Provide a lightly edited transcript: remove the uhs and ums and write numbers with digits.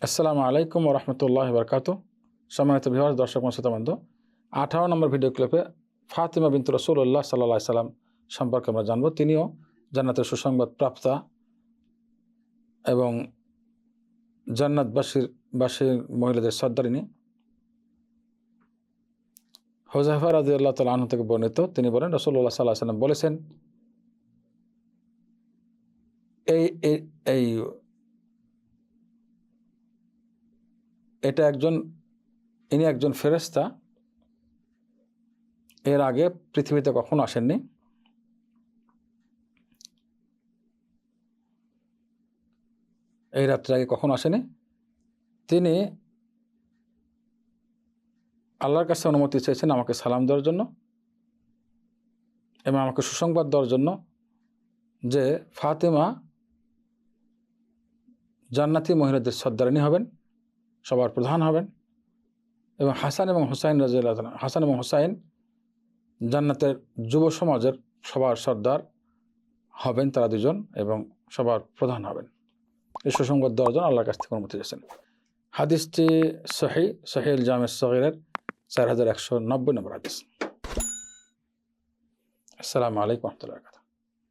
আসসালামু আলাইকুম ওয়া রাহমাতুল্লাহি ওয়া বারাকাতুহু। সম্মানিত ভিউয়ার্স, দর্শক ও শ্রোতাবৃন্দ, 18 নম্বর ভিডিও ক্লিপে ফাতিমা বিনত রাসূলুল্লাহ সাল্লাল্লাহু আলাইহি সাল্লাম সম্পর্কে আমরা জানব। তিনিও জান্নাতের সুসংবাদ প্রাপ্তা এবং জান্নাতবাসীর মহিলাদের সর্দারিনী। হুযায়ফা রাদিয়াল্লাহু তাআলা আনহু থেকে বর্ণিত, তিনি বলেন রাসূলুল্লাহ সাল্লাল্লাহু আলাইহি সাল্লাম বলেছেন, ইনি একজন ফেরেশতা, এর আগে পৃথিবীতে কখনো আসেননি। এই রাত্রে আগে কখনো আসেনি। তিনি আল্লাহর কাছে অনুমতি চেয়েছেন আমাকে সালাম দেওয়ার জন্য এবং আমাকে সুসংবাদ দেওয়ার জন্য যে ফাতিমা জান্নাতি মহিলাদের সর্দারিনী হবেন, সবার প্রধান হবেন, এবং হাসান এবং হুসাইন জান্নাতের যুব সমাজের সবার সর্দার হবেন, তারা দুজন, এবং সবার প্রধান হবেন। এই সুসংবাদ দেওয়ার জন্য আল্লাহর কাছ থেকে অনুমতি চেয়েছেন। হাদিসটি সহিহ জামে সগীরের 4190 নম্বর হাদিস। আসসালামু আলাইকুম ওয়া রাহমাতুল্লাহি ওয়া বারাকাতুহু।